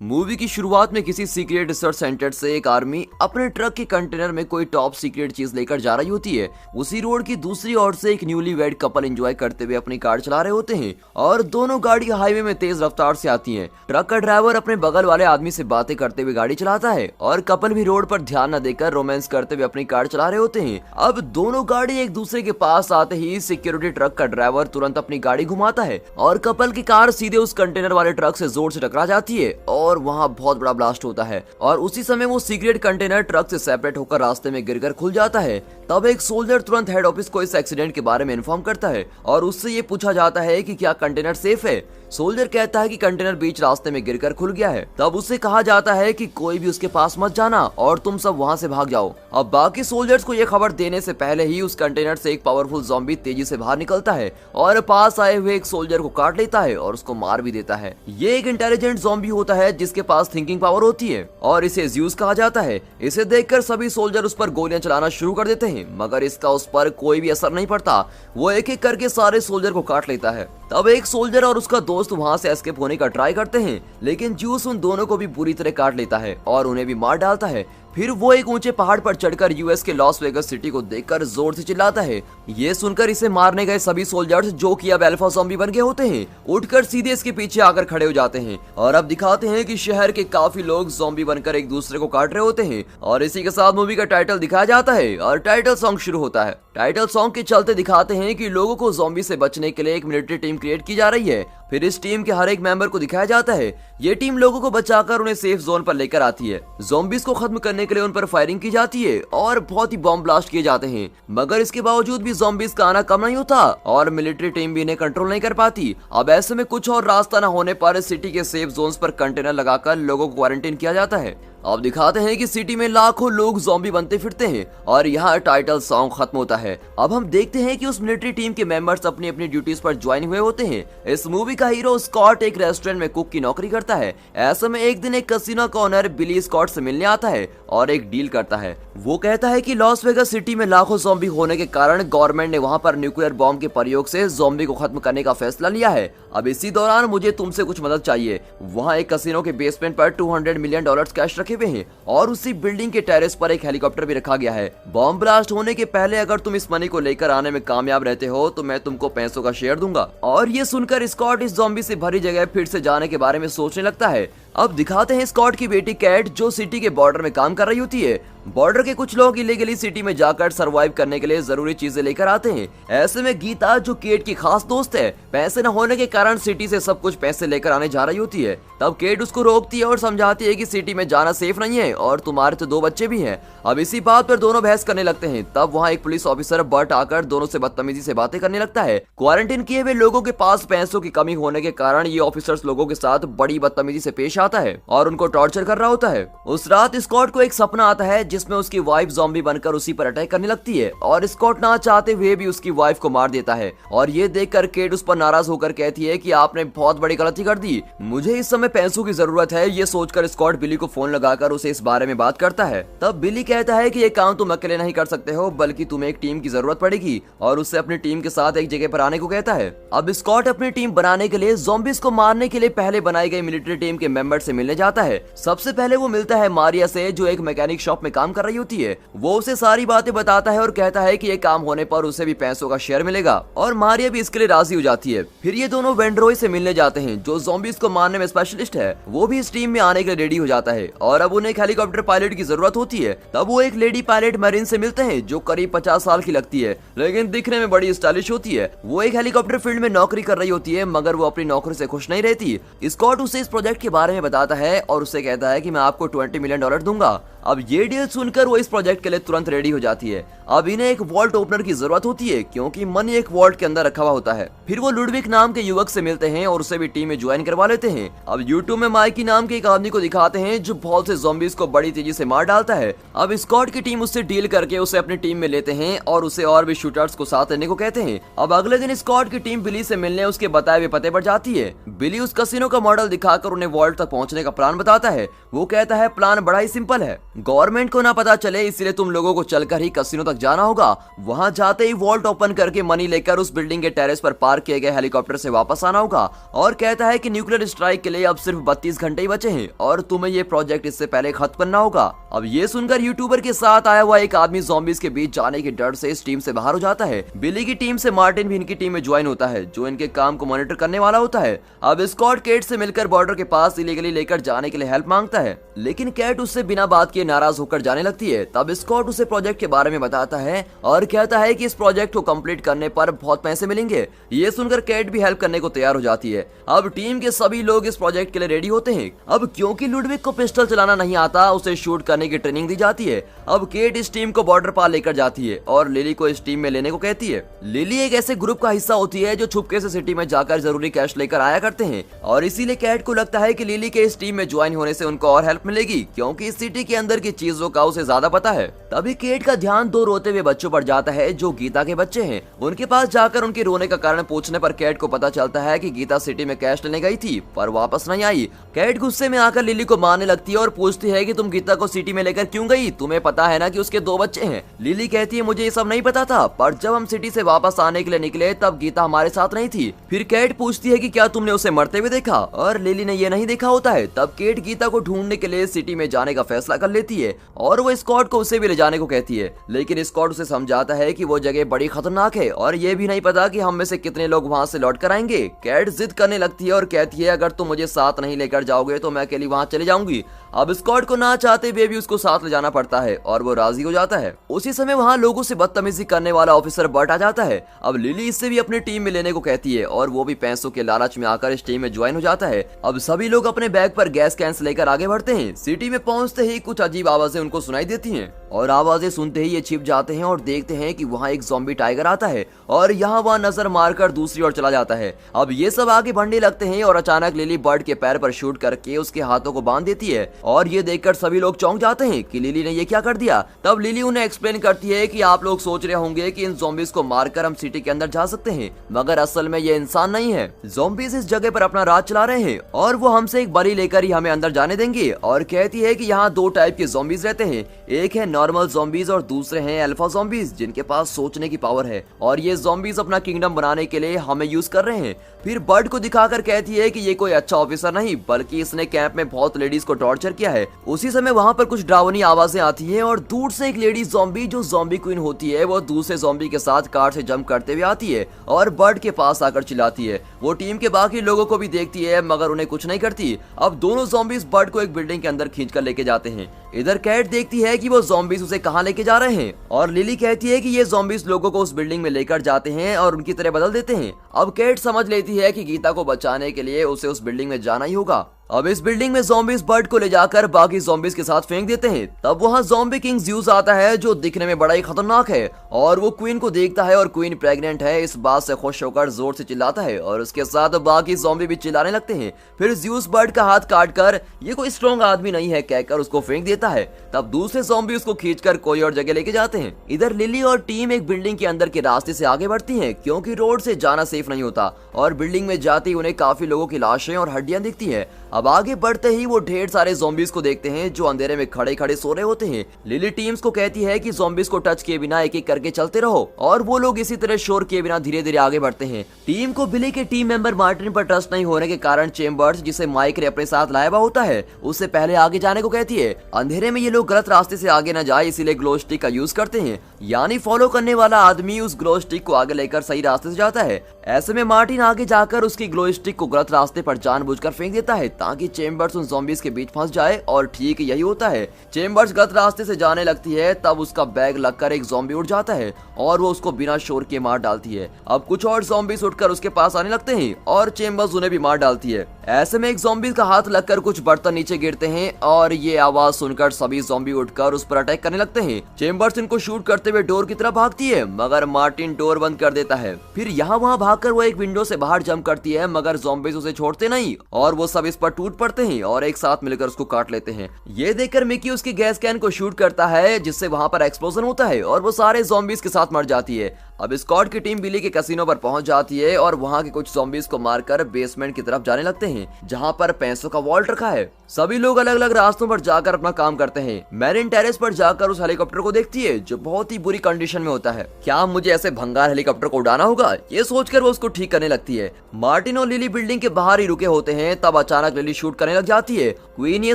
Movie की शुरुआत में किसी सीक्रेट रिसर्च सेंटर से एक आर्मी अपने ट्रक के कंटेनर में कोई टॉप सीक्रेट चीज लेकर जा रही होती है। उसी रोड की दूसरी ओर से एक न्यूली वेड कपल एंजॉय करते हुए अपनी कार चला रहे होते हैं और दोनों गाड़ी हाईवे में तेज रफ्तार से आती हैं। ट्रक का ड्राइवर अपने बगल वाले आदमी से बातें करते हुए गाड़ी चलाता है और कपल भी रोड पर ध्यान न देकर रोमांस करते हुए अपनी कार चला रहे होते हैं। अब दोनों गाड़ी एक दूसरे के पास आते ही सिक्योरिटी ट्रक का ड्राइवर तुरंत अपनी गाड़ी घुमाता है और कपल की कार सीधे उस कंटेनर वाले ट्रक से जोर से टकरा जाती है और वहाँ बहुत बड़ा ब्लास्ट होता है और उसी समय वो सीक्रेट कंटेनर ट्रक से सेपरेट होकर रास्ते में गिरकर खुल जाता है। तब एक सोल्जर तुरंत हेड ऑफिस को इस एक्सीडेंट के बारे में इन्फॉर्म करता है और उससे ये पूछा जाता है कि क्या कंटेनर सेफ है। सोल्जर कहता है कि कंटेनर बीच रास्ते में गिरकर खुल गया है। तब उससे कहा जाता है कि कोई भी उसके पास मत जाना और तुम सब वहां से भाग जाओ। अब बाकी सोल्जर्स को यह खबर देने से पहले ही उस कंटेनर से एक पावरफुल ज़ॉम्बी तेजी से बाहर निकलता है और पास आए हुए एक सोल्जर को काट लेता है और उसको मार भी देता है। ये एक इंटेलिजेंट ज़ॉम्बी होता है जिसके पास थिंकिंग पावर होती है और इसे ज़्यूस कहा जाता है। इसे देखकर सभी सोल्जर उस पर गोलियां चलाना शुरू कर देते हैं मगर इसका उस पर कोई भी असर नहीं पड़ता। वो एक एक करके सारे सोल्जर को काट लेता है। तब एक सोल्जर और उसका दोस्त वहां से एस्केप होने का ट्राई करते हैं लेकिन ज्यूस उन दोनों को भी बुरी तरह काट लेता है और उन्हें भी मार डालता है। फिर वो एक ऊंचे पहाड़ पर चढ़कर यूएस के लॉस वेगस सिटी को देखकर जोर से चिल्लाता है। ये सुनकर इसे मारने गए सभी सोल्जर्स जो कि अब अल्फा ज़ॉम्बी बन गए होते हैं उठकर सीधे इसके पीछे आकर खड़े हो जाते हैं और अब दिखाते हैं कि शहर के काफी लोग ज़ॉम्बी बनकर एक दूसरे को काट रहे होते हैं और इसी के साथ मूवी का टाइटल दिखाया जाता है और टाइटल सॉन्ग शुरू होता है। टाइटल सॉन्ग के चलते दिखाते हैं कि लोगों को ज़ॉम्बी से बचने के लिए एक मिलिट्री टीम क्रिएट की जा रही है। फिर इस टीम के हर एक मेंबर को दिखाया जाता है। ये टीम लोगों को बचाकर उन्हें सेफ जोन पर लेकर आती है। ज़ॉम्बीज को खत्म करने के लिए उन पर फायरिंग की जाती है और बहुत ही बॉम्ब ब्लास्ट किए जाते हैं मगर इसके बावजूद भी ज़ॉम्बीज का आना कम नहीं होता और मिलिट्री टीम भी इन्हें कंट्रोल नहीं कर पाती। अब ऐसे में कुछ और रास्ता न होने पर सिटी के सेफ जोन्स पर कंटेनर लगाकर लोगों को क्वारंटाइन किया जाता है। अब दिखाते हैं कि सिटी में लाखों लोग ज़ॉम्बी बनते फिरते हैं और यहाँ टाइटल सॉन्ग खत्म होता है। अब हम देखते हैं कि उस मिलिट्री टीम के मेंबर्स अपनी अपनी ड्यूटीज पर ज्वाइन हुए होते हैं। इस मूवी का हीरो स्कॉट एक रेस्टोरेंट में कुक की नौकरी करता है। ऐसे में एक दिन एक कसिनो का ओनर बिली स्कॉट से मिलने आता है और एक डील करता है। वो कहता है कि लॉस वेगस सिटी में लाखों ज़ॉम्बी होने के कारण गवर्नमेंट ने वहाँ पर न्यूक्लियर बॉम्ब के प्रयोग से ज़ॉम्बी को खत्म करने का फैसला लिया है। अब इसी दौरान मुझे तुमसे कुछ मदद चाहिए। वहाँ एक कसिनो के बेसमेंट पर $200 मिलियन कैश रखे हुए हैं और उसी बिल्डिंग के टेरेस पर एक हेलीकॉप्टर भी रखा गया है। बॉम्ब ब्लास्ट होने के पहले अगर तुम इस मनी को लेकर आने में कामयाब रहते हो तो मैं तुमको पैसों का शेयर दूंगा। और ये सुनकर स्कॉट इस ज़ॉम्बी से भरी जगह फिर से जाने के बारे में सोचने लगता है। अब दिखाते हैं स्कॉट की बेटी कैट जो सिटी के बॉर्डर में काम कर रही होती है। बॉर्डर के कुछ लोग इलीगली सिटी में जाकर सरवाइव करने के लिए जरूरी चीजें लेकर आते हैं। ऐसे में गीता जो केट की खास दोस्त है पैसे न होने के कारण सिटी से सब कुछ पैसे लेकर आने जा रही होती है। तब केट उसको रोकती है और समझाती है कि सिटी में जाना सेफ नहीं है और तुम्हारे तो 2 बच्चे भी हैं। अब इसी बात पर दोनों बहस करने लगते हैं। तब वहाँ एक पुलिस ऑफिसर बट आकर दोनों से बदतमीजी से बातें करने लगता है। क्वारंटीन किए हुए लोगों के पास पैसों की कमी होने के कारण ये ऑफिसर्स लोगों के साथ बड़ी बदतमीजी से पेश आता है और उनको टॉर्चर कर रहा होता है। उस रात स्कॉट को एक सपना आता है जिसमें उसकी वाइफ ज़ॉम्बी बनकर उसी पर अटैक करने लगती है और स्कॉट ना चाहते हुए भी उसकी वाइफ को मार देता है। और ये देखकर केट उस पर नाराज होकर कहती है कि आपने बहुत बड़ी गलती कर दी, मुझे इस समय पैसों की जरूरत है। ये सोचकर स्कॉट बिली को फोन लगाकर उसे इस बारे में बात करता है। तब बिली कहता है कि ये काम तुम अकेले नहीं कर सकते हो बल्कि तुम्हें एक टीम की जरूरत पड़ेगी और उससे अपनी टीम के साथ एक जगह पर आने को कहता है। अब स्कॉट अपनी टीम बनाने के लिए ज़ॉम्बीज को मारने के लिए पहले बनाई गई मिलिट्री टीम के मेंबर से मिलने जाता है। सबसे पहले वो मिलता है मारिया से जो एक मैकेनिक शॉप में काम कर रही होती है। वो उसे सारी बातें बताता है और कहता है कि ये काम होने पर उसे भी पैसों का शेयर मिलेगा और मारिया भी इसके लिए राजी हो जाती है। फिर ये दोनों वेंड्रोई से मिलने जाते हैं जो ज़ॉम्बीज को मारने में स्पेशलिस्ट है। वो भी इस टीम में आने के लिए रेडी हो जाता है और अब उन्हें एक हेलीकॉप्टर पायलट की जरूरत होती है। तब वो एक लेडी पायलट मरीन से मिलते हैं जो करीब 50 साल की लगती है लेकिन दिखने में बड़ी स्टाइलिश होती है। वो एक हेलीकॉप्टर फील्ड में नौकरी कर रही होती है मगर वो अपनी नौकरी से खुश नहीं रहती। स्कॉट उसे इस प्रोजेक्ट के बारे में बताता है और उससे कहता है कि मैं आपको $20 मिलियन दूंगा। अब ये डील सुनकर वो इस प्रोजेक्ट के लिए तुरंत रेडी हो जाती है। अब इन्हें एक वॉल्ट ओपनर की जरूरत होती है क्योंकि मनी एक वॉल्ट के अंदर रखा हुआ होता है। फिर वो लुडविक नाम के युवक से मिलते हैं और उसे भी टीम में ज्वाइन करवा लेते हैं। अब यूट्यूब में माइकी नाम के एक आदमी को दिखाते हैं जो बहुत से ज़ॉम्बीज को बड़ी तेजी से मार डालता है। अब स्कॉट की टीम उससे डील करके उसे अपनी टीम में लेते हैं और उसे और भी शूटर्स को साथ लेने को कहते हैं। अब अगले दिन स्कॉट की टीम बिली से मिलने उसके बताए हुए पते पर जाती है। बिली उस कसिनो का मॉडल दिखाकर उन्हें वॉल्ट तक पहुंचने का प्लान बताता है। वो कहता है प्लान बड़ा ही सिंपल है, गवर्नमेंट को को ना पता चले इसलिए तुम लोगों को चलकर ही कैसीनो तक जाना होगा। वहां जाते ही वॉल्ट ओपन करके मनी लेकर उस बिल्डिंग के टेरेस पर पार्क किए गए हेलीकॉप्टर से वापस आना होगा और कहता है कि न्यूक्लियर स्ट्राइक के लिए अब सिर्फ 32 घंटे ही बचे हैं और तुम्हें ये प्रोजेक्ट इससे पहले खत्म करना होगा। अब ये सुनकर यूट्यूबर के साथ आया हुआ एक आदमी ज़ॉम्बीज़ के बीच जाने के डर से इस टीम से बाहर हो जाता है। बिली की टीम से मार्टिन भी इनकी टीम में ज्वाइन होता है जो इनके काम को मॉनिटर करने वाला होता है। अब स्कॉट केट से मिलकर बॉर्डर के पास इलीगली लेकर जाने के लिए हेल्प मांगता है, लेकिन केट उससे बिना बात किए नाराज होकर जाने लगती है। तब स्कॉट उसे प्रोजेक्ट के बारे में बताता है और कहता है कि इस प्रोजेक्ट को कंप्लीट करने पर बहुत पैसे मिलेंगे। ये सुनकर केट भी हेल्प करने को तैयार हो जाती है। अब टीम के सभी लोग इस प्रोजेक्ट के लिए रेडी होते हैं। अब क्योंकि लुडविक को पिस्टल चलाना नहीं आता, उसे शूट करने की ट्रेनिंग दी जाती है। अब केट इस टीम को बॉर्डर पार लेकर जाती है और लिली को इस टीम में लेने को कहती है। लिली एक ऐसे ग्रुप का हिस्सा होती है जो छुपके से सिटी में जाकर जरूरी कैश लेकर आया करते हैं और इसीलिए केट को लगता है कि लिली के इस टीम में ज्वाइन होने से उनको और हेल्प मिलेगी क्योंकि इस सिटी के अंदर की चीजों का उसे ज्यादा पता है। तभी केट का ध्यान दो रोते हुए बच्चों पर जाता है जो गीता के बच्चे हैं। उनके पास जाकर उनके रोने का कारण पूछने पर केट को पता चलता है कि गीता सिटी में कैश लेने गई थी पर वापस नहीं आई। केट गुस्से में आकर लिली को मारने लगती है और पूछती है कि तुम गीता को सिटी में लेकर क्यों गई, तुम्हें पता है ना कि उसके 2 बच्चे हैं। लिली कहती है मुझे ये सब नहीं पता था, पर जब हम सिटी से वापस आने के लिए निकले तब गीता हमारे साथ नहीं थी। फिर केट पूछती है कि क्या तुमने उसे मरते हुए देखा, और लिली ने ये नहीं देखा होता है। तब केट गीता को ढूंढने के लिए सिटी में जाने का फैसला कर लेती है और वो स्कॉट को उसे भी ले जाने को कहती है, लेकिन स्कॉट उसे समझाता है कि वो जगह बड़ी खतरनाक है और ये भी नहीं पता कि हम में से कितने लोग वहाँ से लौट कर आएंगे। केट जिद करने लगती है और कहती है अगर तुम मुझे साथ नहीं लेकर जाओगे तो मैं अकेली वहाँ चले जाऊंगी। अब स्कॉट को ना चाहते हुए भी उसको साथ ले जाना पड़ता है और वो राजी हो जाता है। उसी समय वहाँ लोगों से बदतमीजी करने वाला ऑफिसर बर्ट आ जाता है। अब लिली इससे भी अपनी टीम में लेने को कहती है और वो भी पैसों के लालच में आकर इस टीम में ज्वाइन हो जाता है। अब सभी लोग अपने बैग पर गैस कैंस लेकर आगे बढ़ते हैं। सिटी में पहुंचते ही कुछ अजीब आवाजें उनको सुनाई देती हैं और आवाजें सुनते ही ये छिप जाते हैं और देखते हैं कि वहाँ एक ज़ॉम्बी टाइगर आता है और यहाँ वहाँ नजर मारकर दूसरी ओर चला जाता है। अब ये सब आगे बढ़ने लगते हैं और अचानक लिली बर्ड के पैर पर शूट करके उसके हाथों को बांध देती है और ये देखकर सभी लोग चौंक जाते हैं कि लिली ने ये क्या कर दिया। तब लिली उन्हें एक्सप्लेन करती है कि आप लोग सोच रहे होंगे कि इन ज़ॉम्बीज को मारकर हम सिटी के अंदर जा सकते हैं, मगर असल में ये इंसान नहीं है। ज़ॉम्बीज इस जगह पर अपना राज चला रहे हैं और वो हमसे एक बलि लेकर ही हमें अंदर जाने देंगे। और कहती है कि यहाँ 2 टाइप के ज़ॉम्बीज रहते हैं, एक है नॉर्मल ज़ॉम्बीज और दूसरे हैं अल्फा ज़ॉम्बीज जिनके पास सोचने की पावर है और ये ज़ॉम्बीज अपना किंगडम बनाने के लिए हमें यूज कर रहे हैं। फिर बर्ड को दिखाकर कहती है कि ये कोई अच्छा ऑफिसर नहीं बल्कि इसने कैंप में बहुत लेडीज को टॉर्चर किया है। उसी समय वहाँ पर कुछ डरावनी आवाजें आती हैं और दूर से एक लेडी ज़ॉम्बी जो ज़ॉम्बी क्वीन होती है वो दूसरे ज़ॉम्बी के साथ कार से जंप करते हुए आती है और बर्ड के पास आकर चिल्लाती है। वो टीम के बाकी लोगों को भी देखती है मगर उन्हें कुछ नहीं करती। अब दोनों ज़ॉम्बीज बर्ड को एक बिल्डिंग के अंदर खींच कर लेके जाते हैं। इधर कैट देखती है कि वो ज़ॉम्बीज उसे कहाँ लेके जा रहे हैं और लिली कहती है कि ये ज़ॉम्बीज लोगों को उस बिल्डिंग में लेकर जाते हैं और उनकी तरह बदल देते हैं। अब कैट समझ लेती है कि गीता को बचाने के लिए उसे उस बिल्डिंग में जाना ही होगा। अब इस बिल्डिंग में ज़ॉम्बीज बर्ड को ले जाकर बाकी ज़ॉम्बीज के साथ फेंक देते हैं। तब वहाँ ज़ॉम्बी किंग ज़्यूस आता है जो दिखने में बड़ा ही खतरनाक है और वो क्वीन को देखता है और क्वीन प्रेग्नेंट है इस बात से खुश होकर जोर से चिल्लाता है और उसके साथ बाकी ज़ॉम्बी भी चिल्लाने लगते हैं। फिर ज़्यूस बर्ड का हाथ काट कर ये कोई स्ट्रॉन्ग आदमी नहीं है कहकर उसको फेंक देता है। तब दूसरे ज़ॉम्बी उसको खींचकर कोई और जगह लेके जाते हैं। इधर लिली और टीम एक बिल्डिंग के अंदर के रास्ते से आगे बढ़ती है क्योंकि रोड से जाना सेफ नहीं होता और बिल्डिंग में जाते ही उन्हें काफी लोगों की लाशें और हड्डियां दिखती है। अब आगे बढ़ते ही वो ढेर सारे ज़ॉम्बीज को देखते हैं जो अंधेरे में खड़े खड़े सो रहे होते हैं। लिली टीम्स को कहती है कि ज़ॉम्बीज को टच किए बिना एक एक करके चलते रहो और वो लोग इसी तरह शोर किए बिना धीरे धीरे आगे बढ़ते हैं। टीम को बिली के टीम मेंबर मार्टिन पर ट्रस्ट नहीं होने के कारण चेम्बर्स जिसे माइक ने अपने साथ लाया हुआ होता है उससे पहले आगे जाने को कहती है। अंधेरे में ये लोग गलत रास्ते से आगे न जाए इसीलिए ग्लो स्टिक का यूज करते हैं, यानी फॉलो करने वाला आदमी उस ग्लो स्टिक को आगे लेकर सही रास्ते से जाता है। ऐसे में मार्टिन आगे जाकर उसकी ग्लो स्टिक को गलत रास्ते पर जानबूझकर फेंक देता है ताकि चेम्बर्स उन ज़ॉम्बीज के बीच फंस जाए और ठीक यही होता है। चेम्बर्स गलत रास्ते से जाने लगती है तब उसका बैग लगकर एक ज़ॉम्बी उड़ जाता है और वो उसको बिना शोर के मार डालती है। अब कुछ और ज़ॉम्बीज उठकर उसके पास आने लगते हैं और चेम्बर्स उन्हें भी मार डालती है। ऐसे में एक ज़ॉम्बी का हाथ लगकर कुछ बर्तन नीचे गिरते हैं और ये आवाज सुनकर सभी ज़ॉम्बी उठकर उस पर अटैक करने लगते हैं। चेम्बर्स इनको शूट करते हुए डोर की तरफ भागती है मगर मार्टिन डोर बंद कर देता है। फिर यहाँ वहाँ भागकर वो एक विंडो से बाहर जंप करती है मगर ज़ॉम्बीज उसे छोड़ते नहीं और वो सब इस पर टूट पड़ते हैं और एक साथ मिलकर उसको काट लेते हैं। ये देखकर मिकी उसकी गैस कैन को शूट करता है जिससे वहाँ पर एक्सप्लोजन होता है और वो सारे ज़ॉम्बीज के साथ साथ मर जाती है। अब स्कॉट की टीम बिली के कैसीनो पर पहुंच जाती है और वहां के कुछ ज़ॉम्बीज को मारकर बेसमेंट की तरफ जाने लगते हैं, जहां पर पैसों का वॉल्ट रखा है। सभी लोग अलग अलग रास्तों पर जाकर अपना काम करते हैं। मैरिन टेरेस पर जाकर उस हेलीकॉप्टर को देखती है जो बहुत ही बुरी कंडीशन में होता है। क्या मुझे ऐसे भंगार हेलीकॉप्टर को उड़ाना होगा, ये सोचकर वो उसको ठीक करने लगती है। मार्टिन और लिली बिल्डिंग के बाहर ही रुके होते हैं, तब अचानक लिली शूट करने लग जाती है। क्वीन ये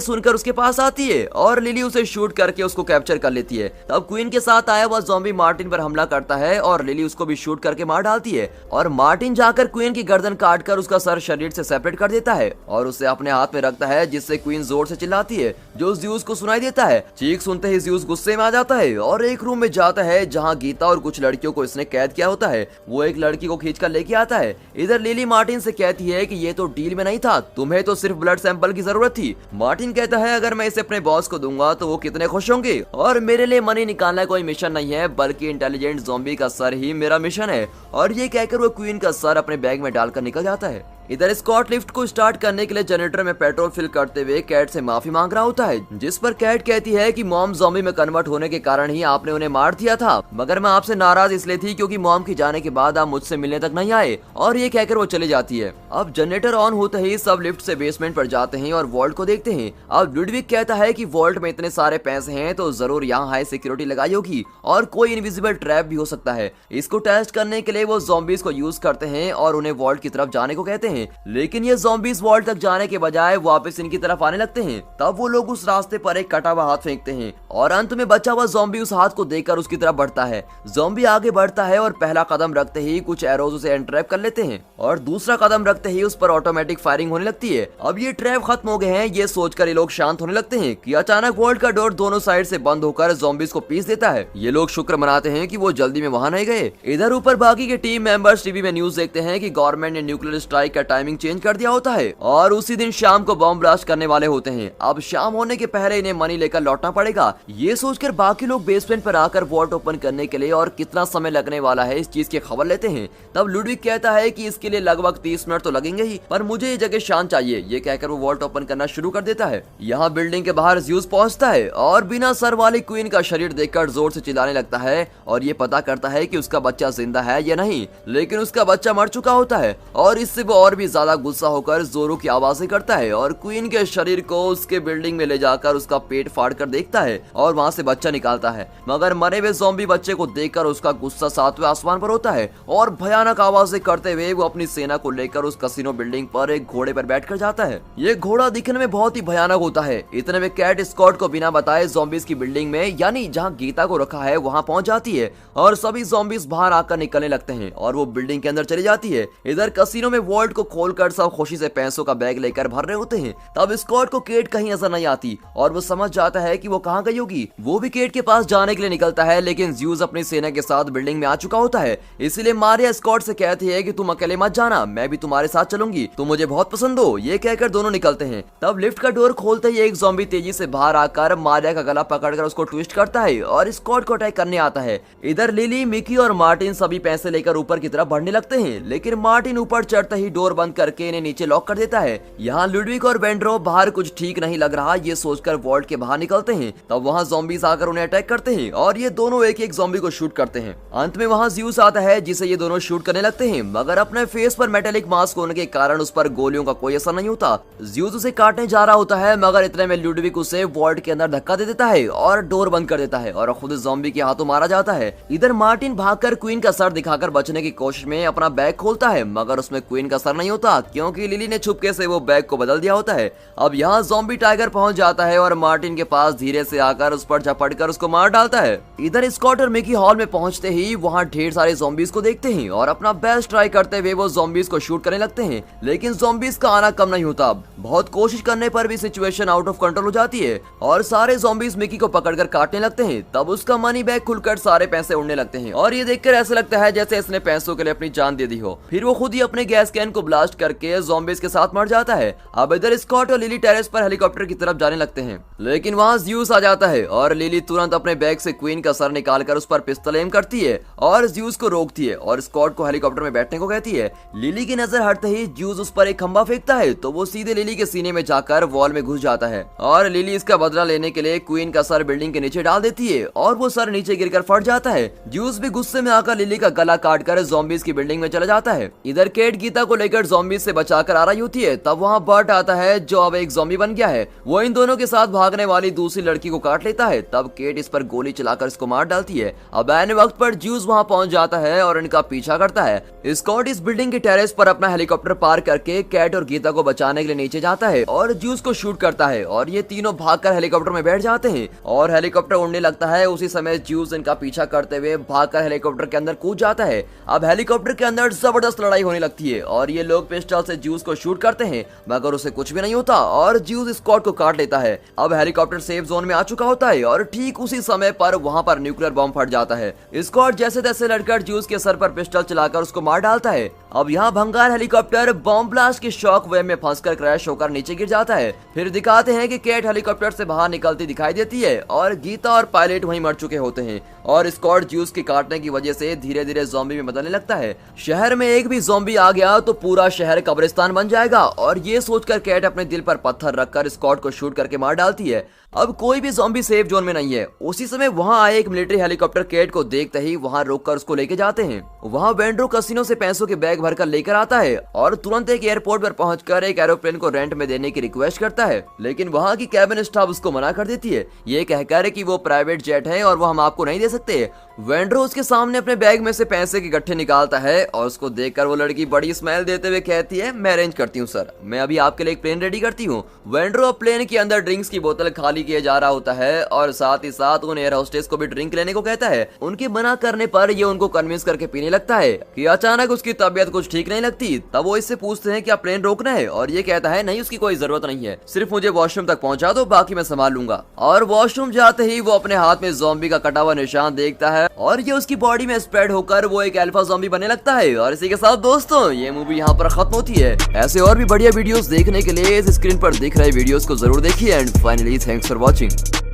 सुनकर उसके पास आती है और लिली उसे शूट करके उसको कैप्चर कर लेती है। तब क्वीन के साथ आया हुआ ज़ॉम्बी मार्टिन पर हमला करता है और लिली उसको भी शूट करके मार डालती है और मार्टिन जाकर क्वीन की गर्दन काटकर उसका सर शरीर से सेपरेट कर देता है और उसे अपने हाथ में रखता है, जिससे क्वीन जोर से चिल्लाती है जो ज़्यूस को सुनाई देता है। चीख सुनते ही ज़्यूस गुस्से में आ जाता है और एक रूम में जाता है जहां गीता और कुछ लड़कियों को इसने कैद किया होता है। वो एक लड़की को खींचकर लेके आता है। इधर लिली मार्टिन से कहती है कि ये तो डील में नहीं था, तुम्हें तो सिर्फ ब्लड सैंपल की जरूरत थी। मार्टिन कहता है अगर मैं इसे अपने बॉस को दूंगा तो वो कितने खुश होंगे और मेरे लिए मनी निकालना कोई मिशन नहीं है, बल्कि इंटेलिजेंट ज़ॉम्बी का सर ही मेरा मिशन है। और ये कहकर वो क्वीन का सर अपने बैग में डालकर निकल जाता है। इधर स्कॉट लिफ्ट को स्टार्ट करने के लिए जनरेटर में पेट्रोल फिल करते हुए कैट से माफी मांग रहा होता है, जिस पर कैट कहती है कि मॉम ज़ॉम्बी में कन्वर्ट होने के कारण ही आपने उन्हें मार दिया था, मगर मैं आपसे नाराज इसलिए थी क्योंकि मॉम की जाने के बाद आप मुझसे मिलने तक नहीं आए। और ये कहकर वो चली जाती है। अब जनरेटर ऑन होते ही सब लिफ्ट से बेसमेंट पर जाते हैं और वॉल्ट को देखते हैं। अब लुडविक कहता है कि वॉल्ट में इतने सारे पैसे हैं तो जरूर यहाँ हाई सिक्योरिटी लगाई होगी और कोई इनविजिबल ट्रैप भी हो सकता है। इसको टेस्ट करने के लिए वो ज़ॉम्बीज को यूज करते हैं और उन्हें वॉल्ट की तरफ जाने को कहते हैं, लेकिन ज़ॉम्बीज वॉल्ट तक जाने के बजाय वापस इनकी तरफ आने लगते हैं। तब वो लोग उस रास्ते पर एक कटा हुआ हाथ फेंकते हैं और अंत में बचा हुआ ज़ॉम्बी उस हाथ को देखकर उसकी तरफ बढ़ता है। ज़ॉम्बी आगे बढ़ता है और पहला कदम रखते ही कुछ एरोज उसे एंट्रैप कर लेते हैं और दूसरा कदम रखते ही उस पर ऑटोमेटिक फायरिंग होने लगती है। अब ये ट्रैप खत्म हो गए हैं, ये सोचकर ये लोग शांत होने लगते हैं कि अचानक वॉल्ट का डोर दोनों साइड से बंद होकर ज़ॉम्बीज को पीस देता है। ये लोग शुक्र मनाते हैं कि वो जल्दी में वहां नहीं गए। इधर ऊपर बाकी के टीम मेंबर्स टीवी में न्यूज देखते हैं कि गवर्नमेंट ने न्यूक्लियर स्ट्राइक का टाइमिंग चेंज कर दिया होता है और उसी दिन शाम को बॉम्ब ब्लास्ट करने वाले होते हैं। अब शाम होने के पहले इन्हें मनी लेकर लौटना पड़ेगा। ये सोचकर बाकी लोग बेसमेंट पर आकर वॉल्ट ओपन करने के लिए और कितना समय लगने वाला है इस चीज की खबर लेते हैं। तब लुडविक कहता है कि इसके लिए लगभग 30 मिनट तो लगेंगे ही, पर मुझे ये जगह शांत चाहिए। ये कहकर वो वॉल्ट ओपन करना शुरू कर देता है। यहाँ बिल्डिंग के बाहर ज़्यूस पहुंचता है और बिना सर वाली क्वीन का शरीर देखकर जोर से चिल्लाने लगता है और ये पता करता है कि उसका बच्चा जिंदा है या नहीं, लेकिन उसका बच्चा मर चुका होता है और इससे वो और भी ज्यादा गुस्सा होकर जोरों की आवाजें करता है और क्वीन के शरीर को उसके बिल्डिंग में ले जाकर उसका पेट फाड़ कर देखता है और वहां से बच्चा निकालता है। मगर मरे हुए ज़ॉम्बी बच्चे को देखकर उसका गुस्सा सातवें आसमान पर होता है और भयानक आवाजें करते हुए वो अपनी सेना को लेकर उस कसिनो बिल्डिंग पर एक घोड़े पर बैठकर जाता है। ये घोड़ा दिखने में बहुत ही भयानक होता है। इतने में कैट स्कॉट को बिना बताए ज़ॉम्बीज की बिल्डिंग में यानी जहाँ गीता को रखा है वहाँ पहुंच जाती है और सभी ज़ॉम्बीज बाहर आकर निकलने लगते हैं और वो बिल्डिंग के अंदर चली जाती है। इधर कसिनो में वॉल्ट को खोलकर सब खुशी से पैसों का बैग लेकर भर रहे होते हैं। तब स्कॉट को केट कहीं नजर नहीं आती और वो समझ जाता है कि वो कहाँ गई होगी। वो भी केट के पास जाने के लिए निकलता है, लेकिन ज़्यूस अपनी सेना के साथ बिल्डिंग में आ चुका होता है। इसलिए मारिया स्कॉट से कहती है कि तुम अकेले मत जाना, मैं भी तुम्हारे साथ चलूंगी, तुम मुझे बहुत पसंद हो। ये कहकर दोनों निकलते हैं। तब लिफ्ट का डोर खोलते ही एक ज़ॉम्बी तेजी से बाहर आकर मारिया का गला पकड़कर उसको ट्विस्ट करता है और स्कॉट को अटैक करने आता है। इधर लिली, मिकी और मार्टिन सभी पैसे लेकर ऊपर की तरफ बढ़ने लगते हैं, लेकिन मार्टिन ऊपर चढ़ते ही डोर बंद करके इन्हें नीचे लॉक कर देता है। यहाँ लुडविक और वेंड्रो बाहर कुछ ठीक नहीं लग रहा ये सोचकर वॉल्ट के बाहर निकलते हैं। तब वहाँ ज़ॉम्बीज आकर उन्हें अटैक करते हैं और ये दोनों एक एक ज़ॉम्बी को शूट करते हैं। अंत में वहाँ ज़्यूस आता है जिसे ये दोनों शूट करने लगते हैं, मगर अपने फेस पर मेटेलिक मास्क होने के कारण उस पर गोलियों का कोई असर नहीं होता। ज़्यूस उसे काटने जा रहा होता है, मगर इतने में लुडविक उसे वॉल्ट के अंदर धक्का दे देता है और डोर बंद कर देता है और खुद ज़ॉम्बी के हाथों मारा जाता है। इधर मार्टिन भागकर क्वीन का सर दिखाकर बचने की कोशिश में अपना बैग खोलता है, मगर उसमें क्वीन का सर नहीं होता क्योंकि लिली ने छुपके से वो बैग को बदल दिया होता है। अब यहाँ ज़ॉम्बी टाइगर पहुंच जाता है और मार्टिन के पास धीरे से आकर उस पर झपटकर उसको मार डालता है। इधर स्कॉट और मिकी हॉल में पहुंचते ही वहाँ ढेर सारे ज़ॉम्बीज को देखते हैं और अपना बेस्ट ट्राई करते हुए वो ज़ॉम्बीज को शूट करने लगते हैं, लेकिन ज़ॉम्बीज का आना कम नहीं होता। बहुत कोशिश करने पर भी सिचुएशन आउट ऑफ कंट्रोल हो जाती है और सारे ज़ॉम्बीज मिकी को पकड़कर काटने लगते हैं। तब उसका मनी बैग खुलकर सारे पैसे उड़ने लगते हैं और ये देखकर ऐसा लगता है जैसे इसने पैसों के लिए अपनी जान दे दी हो। फिर वो खुद ही अपने गैस कैन को ब्लास्ट करके ज़ॉम्बीज के साथ मर जाता है। अब इधर स्कॉट और लिली टेरेस पर हेलीकॉप्टर की तरफ जाने लगते हैं, लेकिन वहाँ ज़्यूस आ जाता जाता है और लिली तुरंत अपने बैग से क्वीन का सर निकालकर उस पर पिस्तौल एम करती है और ज्यूस को रोकती है और स्कॉट को हेलीकॉप्टर में बैठने को कहती है। लिली की नजर हटते ही ज्यूस उस पर एक खंबा फेंकता है तो वो सीधे लिली के सीने में जाकर वॉल में घुस जाता है और लिली इसका बदला लेने के लिए क्वीन का सर बिल्डिंग के नीचे डाल देती है और वो सर नीचे गिरकर फट जाता है। ज्यूस भी गुस्से में आकर लिली का गला काटकर ज़ॉम्बीज की बिल्डिंग में चला जाता है। इधर केट गीता को लेकर ज़ॉम्बीज से बचाकर आ रही होती है, तब वहाँ बर्ट आता है जो अब एक ज़ॉम्बी बन गया है। वो इन दोनों के साथ भागने वाली दूसरी लड़की को काट लेता है, तब केट इस पर गोली चलाकर इसको मार डालती है। अब ऐन वक्त पर ज्यूस वहाँ पहुँच जाता है और इनका पीछा करता है। स्कॉट इस बिल्डिंग के टेरेस पर अपना हेलीकॉप्टर पार करके कैट और गीता को बचाने के लिए नीचे जाता है और ज्यूस को शूट करता है और ये तीनों भागकर हेलीकॉप्टर में बैठ जाते हैं और हेलीकॉप्टर उड़ने लगता है। उसी समय ज्यूस इनका पीछा करते हुए भागकर हेलीकॉप्टर के अंदर कूद जाता है। अब हेलीकॉप्टर के अंदर जबरदस्त लड़ाई होने लगती है और ये लोग पिस्टल से ज्यूस को शूट करते हैं मगर उसे कुछ भी नहीं होता और ज्यूस स्कॉट को काट लेता है। अब हेलीकॉप्टर सेफ जोन में आ चुका होता है और ठीक उसी समय पर वहाँ पर न्यूक्लियर बॉम्ब फट जाता है। स्कॉट जैसे तैसे लड़कर ज्यूस के सर पर पिस्टल चलाकर उसको मार डालता है। अब यहाँ भंगार हेलीकॉप्टर बॉम्ब ब्लास्ट के शॉक वेव में फंसकर क्रैश होकर नीचे गिर जाता है। फिर दिखाते हैं कि केट हेलीकॉप्टर से बाहर निकलती दिखाई देती है और गीता और पायलट वहीं मर चुके होते हैं और स्कॉट ज्यूस के काटने की वजह से धीरे धीरे ज़ॉम्बी में बदलने लगता है। शहर में एक भी ज़ॉम्बी आ गया तो पूरा शहर कब्रिस्तान बन जाएगा और ये सोचकर केट अपने दिल पर पत्थर रखकर स्कॉट को शूट करके मार डालती है। अब कोई भी ज़ॉम्बी सेफ जोन में नहीं है। उसी समय वहां आए एक मिलिट्री हेलीकॉप्टर केट को देखते ही वहां रोककर उसको लेके जाते हैं। वहां वेंड्रो कसिनो से पैसों के बैग भरकर लेकर आता है और तुरंत एक एयरपोर्ट पर पहुंचकर एक एरोप्लेन को रेंट में देने की रिक्वेस्ट करता है, लेकिन वहां की कैबिन स्टाफ उसको मना कर देती है, ये कहकर कि वो प्राइवेट जेट है और वो हम आपको नहीं दे सकते। वेंड्रो उसके सामने अपने बैग में से पैसे के गट्ठे निकालता है और उसको देखकर वो लड़की बड़ी स्माइल देते हुए कहती है, मैं अरेंज करती हूँ सर, मैं अभी आपके लिए एक प्लेन रेडी करती हूँ। वेंड्रो प्लेन के अंदर ड्रिंक्स की बोतल खाली किए जा रहा होता है और साथ ही साथ उन एयर होस्टेस को भी ड्रिंक लेने को कहता है। उनके मना करने पर ये उनको कन्विंस करके पीने लगता है कि अचानक उसकी तबीयत कुछ ठीक नहीं लगती। तब वो इससे पूछते हैं क्या प्लेन रोकना है और ये कहता है नहीं, उसकी कोई जरूरत नहीं है, सिर्फ मुझे वॉशरूम तक पहुंचा दो, बाकी मैं संभाल लूंगा। और वॉशरूम जाते ही वो अपने हाथ में ज़ॉम्बी का कटा हुआ निशान देखता है और ये उसकी बॉडी में स्प्रेड होकर वो एक अल्फा ज़ॉम्बी बनने लगता है। और इसी के साथ दोस्तों ये मूवी यहाँ पर खत्म होती है। ऐसे और भी बढ़िया वीडियोस देखने के लिए इस स्क्रीन पर दिख रहे वीडियोस को जरूर देखिए and finally thanks for watching.